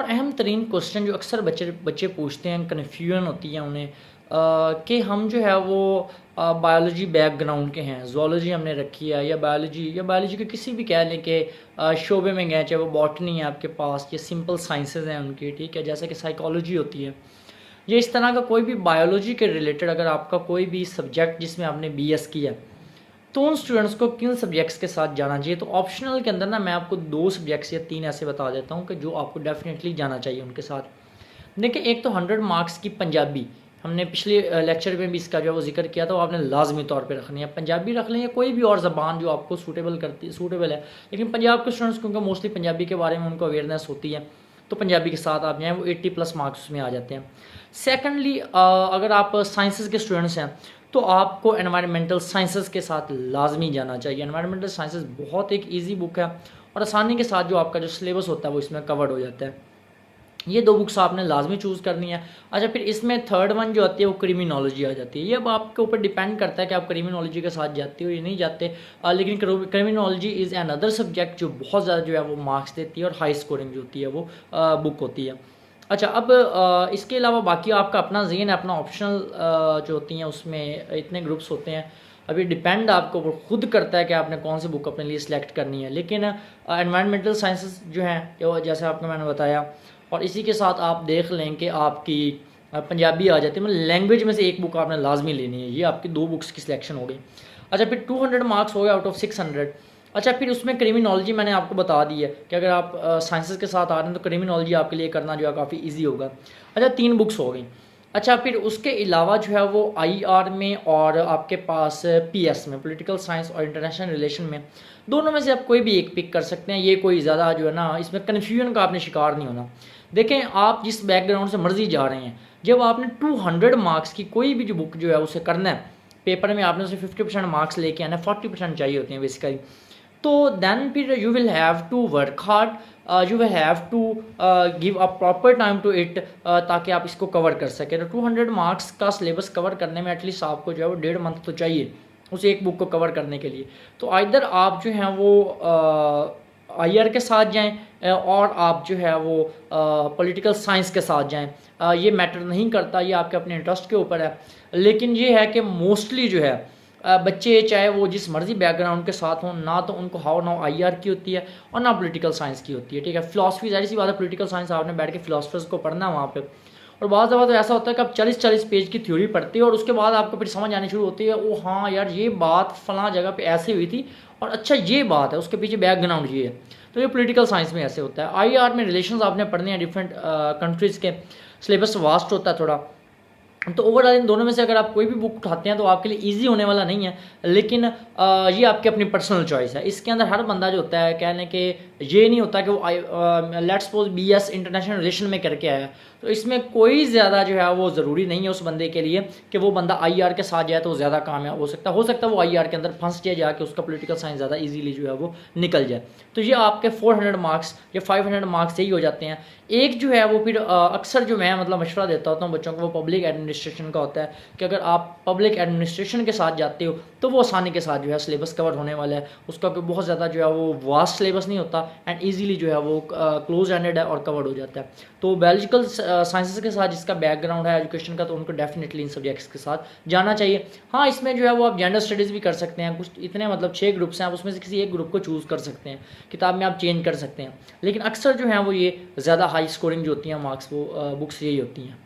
और अहम तरीन क्वेश्चन जो अक्सर बच्चे बच्चे पूछते हैं, कन्फ्यूजन होती है उन्हें कि हम जो है वो बायोलॉजी बैकग्राउंड के हैं, ज़ूलॉजी हमने रखी है या बायोलॉजी के किसी भी कह लें कि शोबे में गए, चाहे वो बॉटनी है आपके पास या सिंपल साइंसेज हैं उनकी, ठीक है, जैसे कि साइकोलॉजी होती है, ये इस तरह का कोई भी बायोलॉजी के रिलेटेड अगर आपका कोई भी सब्जेक्ट जिसमें आपने बीएस किया, तो उन स्टूडेंट्स को किन सब्जेक्ट्स के साथ जाना चाहिए। तो ऑप्शनल के अंदर ना मैं आपको 2 सब्जेक्ट्स या 3 ऐसे बता देता हूँ कि जो आपको डेफिनेटली जाना चाहिए उनके साथ। देखिए, एक तो 100 मार्क्स की पंजाबी, हमने पिछले लेक्चर में भी इसका जो है वो जिक्र किया था, वो आपने लाजमी तौर पे रखनी है। पंजाबी रख लें या कोई भी और ज़बान जो आपको सूटेबल है, लेकिन पंजाब के स्टूडेंट्स क्योंकि मोस्टली पंजाबी के बारे में उनको अवेयरनेस होती है, तो पंजाबी के साथ आप जाएँ, वो 80+ मार्क्स उसमें आ जाते हैं। सेकेंडली, अगर आप साइंसेस के स्टूडेंट्स हैं तो आपको एनवायरमेंटल साइंसेस के साथ लाजमी जाना चाहिए। एनवायरमेंटल साइंसेस बहुत एक इजी बुक है और आसानी के साथ जो आपका जो सिलेबस होता है वो इसमें कवर्ड हो जाता है। ये 2 बुक्स आपने लाजमी चूज़ करनी है। अच्छा, फिर इसमें थर्ड वन जो आती है वो क्रिमिनोलॉजी आ जाती है। ये अब आपके ऊपर डिपेंड करता है कि आप क्रिमिनोलॉजी के साथ जाते हो या नहीं जाते, लेकिन criminology is an other subject जो बहुत ज़्यादा जो है वो मार्क्स देती है और हाई स्कोरिंग जो होती है वो बुक होती है। अच्छा, अब इसके अलावा बाकी आपका अपना ज़हन है, अपना ऑप्शनल जो होती हैं उसमें इतने ग्रुप्स होते हैं, अभी डिपेंड आपको खुद करता है कि आपने कौन सी बुक अपने लिए सिलेक्ट करनी है। लेकिन एनवायरमेंटल साइंसेस जो हैं, जैसे आपको मैंने बताया, और इसी के साथ आप देख लें कि आपकी पंजाबी आ जाती है, मतलब लैंग्वेज में से एक बुक आपने लाजमी लेनी है। ये आपकी 2 बुक्स की सिलेक्शन हो गई। अच्छा, फिर 200 मार्क्स हो गए आउट ऑफ 600। अच्छा, फिर उसमें क्रिमिनोलॉजी मैंने आपको बता दी है कि अगर आप साइंसेस के साथ आ रहे हैं तो क्रिमिनोलॉजी आपके लिए करना जो है काफ़ी इजी होगा। अच्छा, 3 बुक्स हो गई। अच्छा, फिर उसके अलावा जो है वो आईआर में और आपके पास पीएस में, पॉलिटिकल साइंस और इंटरनेशनल रिलेशन में, दोनों में से आप कोई भी एक पिक कर सकते हैं। ये कोई ज़्यादा जो है ना, इसमें कन्फ्यूजन का आपने शिकार नहीं होना। देखें, आप जिस बैकग्राउंड से मर्जी जा रहे हैं, जब आपने 200 मार्क्स की कोई भी जो बुक जो है उसे करना है, पेपर में आपने उसे 50% मार्क्स लेके आना, 40% चाहिए होते हैं बेसिकली, तो देन फिर you will have to work hard, you will have to give a proper time to it, ताकि आप इसको कवर कर सकें। तो 200 मार्क्स का सिलेबस कवर करने में एटलीस्ट आपको जो है वो 1.5 मंथ तो चाहिए उस एक बुक को कवर करने के लिए। तो आइदर आप जो हैं वो आईआर के साथ जाएं और आप जो है वो पॉलिटिकल साइंस के साथ जाएं, ये मैटर नहीं करता, ये आपके अपने इंटरेस्ट के ऊपर है। लेकिन ये है कि मोस्टली जो है बच्चे चाहे वो जिस मर्जी बैकग्राउंड के साथ हों, ना तो उनको हाउ नाउ आईआर की होती है और ना पॉलिटिकल साइंस की होती है, ठीक है। फिलॉसफी जाहिर सी बात है, पॉलिटिकल साइंस आपने बैठ के फिलोसफर्स को पढ़ना है वहाँ पे, और बहुत दफ़ा तो ऐसा होता है कि आप 40-40 पेज की थ्योरी पढ़ते हो और उसके बाद आपको फिर समझ आनी शुरू होती है, ओ हाँ यार, ये बात फलां जगह पे ऐसे हुई थी और अच्छा ये बात है, उसके पीछे बैकग्राउंड ये है। तो ये पॉलिटिकल साइंस में ऐसे होता है। आईआर में रिलेशंस आपने पढ़ने हैं डिफरेंट कंट्रीज़ के, सिलेबस वास्ट होता है थोड़ा। तो ओवरऑल इन दोनों में से अगर आप कोई भी बुक उठाते हैं तो आपके लिए इजी होने वाला नहीं है, लेकिन ये आपकी अपनी पर्सनल चॉइस है। इसके अंदर हर बंदा जो होता है, कहने के ये नहीं होता कि वो let's suppose BS international relation में करके आया, तो इसमें कोई ज़्यादा जो है वो ज़रूरी नहीं है उस बंदे के लिए कि वो बंदा आईआर के साथ जाए तो ज़्यादा कामयाब हो सकता है वो आईआर के अंदर फंस जाए, जाके उसका पॉलिटिकल साइंस ज़्यादा इजीली जो है वो निकल जाए। तो ये आपके 400 मार्क्स या 500 मार्क्स यही हो जाते हैं। एक जो है वो फिर अक्सर जो मैं मतलब मशवरा देता होता हूँ बच्चों को, वो पब्लिक एडमिनिस्ट्रेशन का होता है कि अगर आप पब्लिक एडमिनिस्ट्रेशन के साथ जाते हो तो वो आसानी के साथ जो है सिलेबस कवर होने वाला है। उसका कोई बहुत ज़्यादा जो है वो वास्ट सिलेबस नहीं होता एंड ईजिली जो है वो क्लोज एंडेड है और कवर्ड हो जाता है। तो बायोलॉजिकल साइंसेस के साथ जिसका बैकग्राउंड है एजुकेशन का, तो उनको डेफिनेटली इन सब्जेक्ट्स के साथ जाना चाहिए। हाँ, इसमें जो है वो आप जेंडर स्टडीज़ भी कर सकते हैं, कुछ इतने मतलब 6 ग्रुप्स हैं, आप उसमें से किसी एक ग्रुप को चूज़ कर सकते हैं, किताब में आप चेंज कर सकते हैं। लेकिन अक्सर जो है वो ये ज़्यादा हाई स्कोरिंग जो होती हैं मार्क्स, वो बुक्स यही होती हैं।